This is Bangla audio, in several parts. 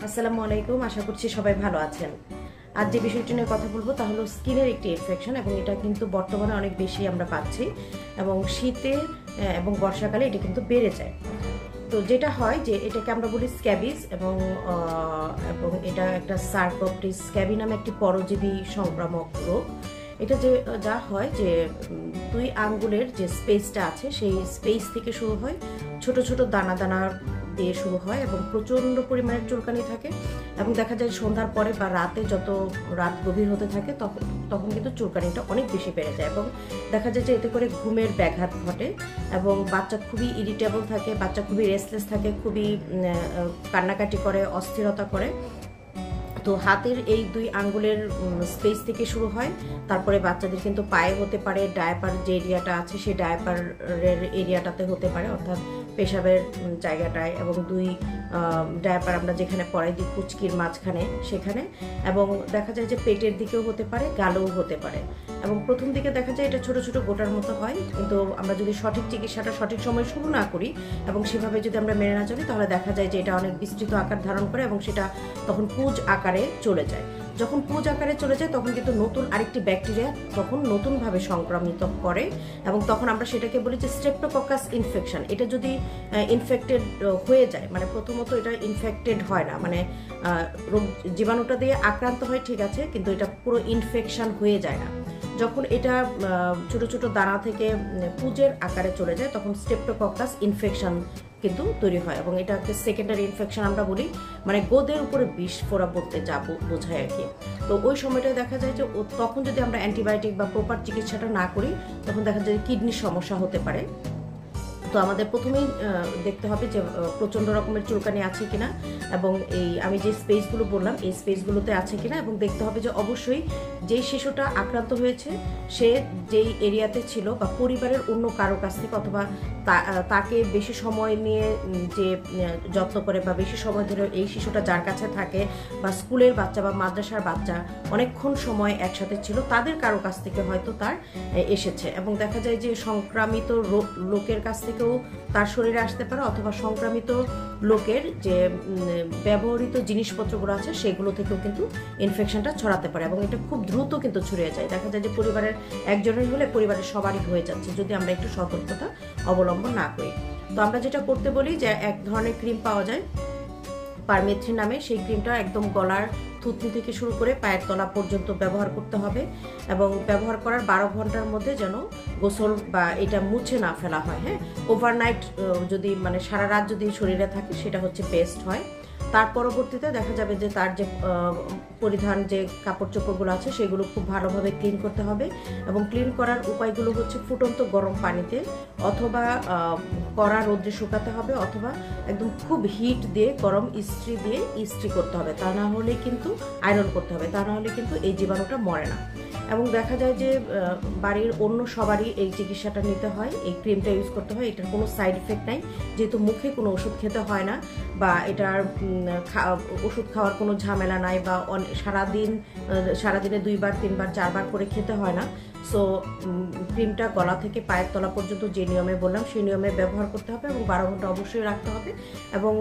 আসসালামু আলাইকুম, আশা করছি সবাই ভালো আছেন। আজ যে বিষয়টি নিয়ে কথা বলবো তা হলো স্কিনের একটি ইনফেকশন, এবং এটা কিন্তু বর্তমানে অনেক বেশি আমরা পাচ্ছি, এবং শীতে এবং বর্ষাকালে এটা কিন্তু বেড়ে যায়। তো যেটা হয় যে এটাকে আমরা বলি স্ক্যাবিস, এবং এটা একটা সার্কোপ্টিস স্ক্যাবি নামে একটি পরজীবী সংক্রামক রোগ। এটা যে যা হয় যে দুই আঙ্গুলের যে স্পেসটা আছে সেই স্পেস থেকে শুরু হয়, ছোট ছোট দানা দানা দিয়ে শুরু হয় এবং প্রচণ্ড পরিমাণের চুলকানি থাকে, এবং দেখা যায় সন্ধ্যার পরে বা রাতে যত রাত গভীর হতে থাকে তখন কিন্তু চুলকানিটা অনেক বেশি বেড়ে যায়, এবং দেখা যায় যে এতে করে ঘুমের ব্যাঘাত ঘটে, এবং বাচ্চা খুবই ইরিটেবল থাকে, বাচ্চা খুবই রেস্টলেস থাকে, খুবই কান্নাকাটি করে, অস্থিরতা করে। তো হাতের এই দুই আঙ্গুলের স্পেস থেকে শুরু হয়, তারপরে বাচ্চাদের কিন্তু পায়ে হতে পারে, ডায়াপার যে এরিয়াটা আছে সেই ডায়াপারের এরিয়াটাতে হতে পারে, অর্থাৎ পেশাবের জায়গাটায়, এবং দুই ডায়াপার আমরা যেখানে পরাই দিই কুচকির মাঝখানে সেখানে, এবং দেখা যায় যে পেটের দিকেও হতে পারে, গালেও হতে পারে। এবং প্রথম দিকে দেখা যায় এটা ছোট ছোট গোটার মতো হয়, কিন্তু আমরা যদি সঠিক চিকিৎসাটা সঠিক সময় শুরু না করি এবং সেভাবে যদি আমরা মেনে না চলি, তাহলে দেখা যায় যে এটা অনেক বিস্তৃত আকার ধারণ করে এবং সেটা তখন পুঁজ আকারে চলে যায়। যখন পুঁজ আকারে চলে যায় তখন কিন্তু নতুন আরেকটি ব্যাকটেরিয়া তখন নতুনভাবে সংক্রামিত করে, এবং তখন আমরা সেটাকে বলি যে স্ট্রেপ্টোকক্কাস ইনফেকশন। এটা যদি ইনফেক্টেড হয়ে যায়, মানে প্রথমত এটা ইনফেক্টেড হয় না, মানে রোগ জীবাণুটা দিয়ে আক্রান্ত হয় ঠিক আছে, কিন্তু এটা পুরো ইনফেকশন হয়ে যায় না। যখন এটা ছোট ছোট দানা থেকে পুঁজের আকারে চলে যায় তখন স্ট্রেপ্টোকক্কাস ইনফেকশন কিন্তু তৈরি হয়, এবং এটাকে সেকেন্ডারি ইনফেকশন আমরা বলি, মানে গোদের উপরে বিষ ফোড়া বলতে যা বোঝায় আর কি। তো ওই সময়টায় দেখা যায় যে তখন যদি আমরা অ্যান্টিবায়োটিক বা প্রপার চিকিৎসাটা না করি তখন দেখা যায় কিডনির সমস্যা হতে পারে। তো আমাদের প্রথমেই দেখতে হবে যে প্রচণ্ড রকমের চুলকানি আছে কিনা, এবং এই আমি যে স্পেসগুলো বললাম এই স্পেসগুলোতে আছে কিনা, এবং দেখতে হবে যে অবশ্যই যেই শিশুটা আক্রান্ত হয়েছে সে যেই এরিয়াতে ছিল বা পরিবারের অন্য কারো কাছ থেকে, অথবা তাকে বেশি সময় নিয়ে যে যত্ন করে বা বেশি সময় ধরে এই শিশুটা যার কাছে থাকে, বা স্কুলের বাচ্চা বা মাদ্রাসার বাচ্চা অনেকক্ষণ সময় একসাথে ছিল, তাদের কারো কাছ থেকে হয়তো তার এসেছে। এবং দেখা যায় যে সংক্রামিত লোকের কাছ থেকেও তার শরীরে আসতে পারে, অথবা সংক্রামিত লোকের যে ব্যবহৃত জিনিসপত্রগুলো আছে সেগুলো থেকেও কিন্তু ইনফেকশনটা ছড়াতে পারে, এবং এটা খুব দ্রুত কিন্তু ছড়িয়ে যায়। দেখা যায় যে পরিবারের একজনের হলে পরিবারের সবারই হয়ে যাচ্ছে যদি আমরা একটু সতর্কতা অবলম্বন না করি। তো আমরা যেটা করতে বলি যে এক ধরনের ক্রিম পাওয়া যায় পারমেথ্রিন নামে, সেই ক্রিমটা একদম গলার থুতনি থেকে শুরু করে পায়ের তলা পর্যন্ত ব্যবহার করতে হবে, এবং ব্যবহার করার 12 ঘন্টার মধ্যে যেন গোসল বা এটা মুছে না ফেলা হয়। হ্যাঁ, ওভারনাইট যদি মানে সারা রাত যদি শরীরে থাকে সেটা হচ্ছে বেস্ট হয়। তার পরবর্তীতে দেখা যাবে যে তার যে পরিধান যে কাপড় চোপড়গুলো আছে সেগুলো খুব ভালোভাবে ক্লিন করতে হবে, এবং ক্লিন করার উপায়গুলো হচ্ছে ফুটন্ত গরম পানিতে, অথবা কড়া রোদ্রে শুকাতে হবে, অথবা একদম খুব হিট দিয়ে গরম ইস্ত্রি দিয়ে ইস্ত্রি করতে হবে, তা না হলে কিন্তু আয়রন করতে হবে, তা না হলে কিন্তু এই জীবাণুটা মরে না। এবং দেখা যায় যে বাড়ির অন্য সবারই এই চিকিৎসাটা নিতে হয়, এই ক্রিমটা ইউজ করতে হয়, এটার কোনো সাইড এফেক্ট নাই, যেহেতু মুখে কোনো ওষুধ খেতে হয় না, বা ওষুধ খাওয়ার কোনো ঝামেলা নাই, বা সারাদিনে 2বার 3বার 4বার করে খেতে হয় না। সো ক্রিমটা গলা থেকে পায়ের তলা পর্যন্ত যে নিয়মে বললাম সেই নিয়মে ব্যবহার করতে হবে, এবং 12 ঘন্টা অবশ্যই রাখতে হবে, এবং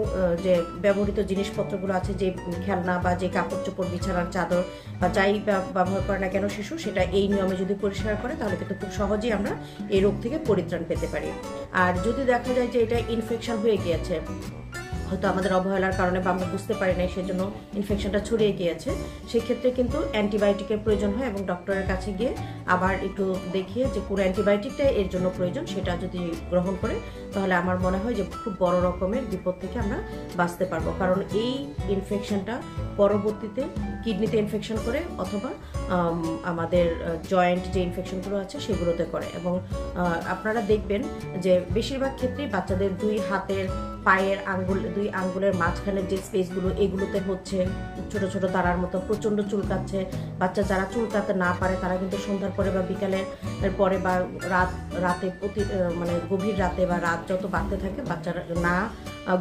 যে ব্যবহৃত জিনিসপত্রগুলো আছে, যে খেলনা বা যে কাপড় চোপড় বিছানার চাদর বা যাই ব্যবহার করে না কেন শিশু, সেটা এই নিয়মে যদি পরিষ্কার করে তাহলে কিন্তু খুব সহজেই আমরা এই রোগ থেকে পরিত্রাণ পেতে পারি। আর যদি দেখা যায় যে এটা ইনফেকশন হয়ে গিয়েছে, হয়তো আমাদের অবহেলার কারণে বা আমরা বুঝতে পারি নাই সেজন্য ইনফেকশনটা ছড়িয়ে গিয়েছে, সেক্ষেত্রে কিন্তু অ্যান্টিবায়োটিকের প্রয়োজন হয়, এবং ডক্টরের কাছে গিয়ে আবার একটু দেখিয়ে যে পুরো অ্যান্টিবায়োটিকটাই এর জন্য প্রয়োজন সেটা যদি গ্রহণ করে তাহলে আমার মনে হয় যে খুব বড় রকমের বিপদ থেকে আমরা বাঁচতে পারবো। কারণ এই ইনফেকশনটা পরবর্তীতে কিডনিতে ইনফেকশন করে, অথবা আমাদের জয়েন্ট যে ইনফেকশনগুলো আছে সেগুলোতে করে, এবং আপনারা দেখবেন যে বেশিরভাগ ক্ষেত্রেই বাচ্চাদের দুই হাতের পায়ের দুই আঙ্গুলের মাঝখানের যে স্পেসগুলো এগুলোতে হচ্ছে ছোট ছোট দাঁড়ার মতো প্রচণ্ড চুলকাচ্ছে। বাচ্চা যারা চুলকাতে না পারে তারা কিন্তু সন্ধ্যার পরে বা বিকালের পরে বা রাতে মানে গভীর রাতে বা রাত যত বাড়তে থাকে বাচ্চারা না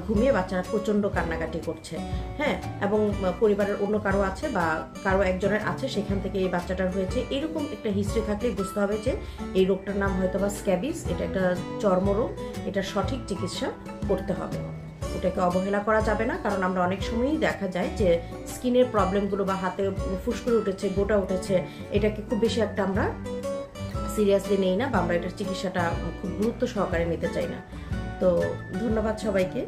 ঘুমিয়ে বাচ্চারা প্রচণ্ড কান্নাকাটি করছে। হ্যাঁ, এবং পরিবারের অন্য কারো আছে বা কারো একজনের আছে সেখান থেকে এই বাচ্চাটার হয়েছে, এরকম একটা হিস্ট্রি থাকলে বুঝতে হবে যে এই রোগটার নাম হয়তো বা স্ক্যাবিস, এটা একটা চর্মরোগ, এটা সঠিক চিকিৎসা করতে হবে। ওটাকে অবহেলা করা যাবে না, কারণ আমরা অনেক সময়ই দেখা যায় যে স্কিনের প্রবলেমগুলো বা হাতে ফুসকুড়ি উঠেছে, গোটা উঠেছে, এটাকে খুব বেশি একটা আমরা সিরিয়াসলি নেই না, বা আমরা এটার চিকিৎসাটা খুব গুরুত্ব সহকারে নিতে চাই না। তো ধন্যবাদ সবাইকে।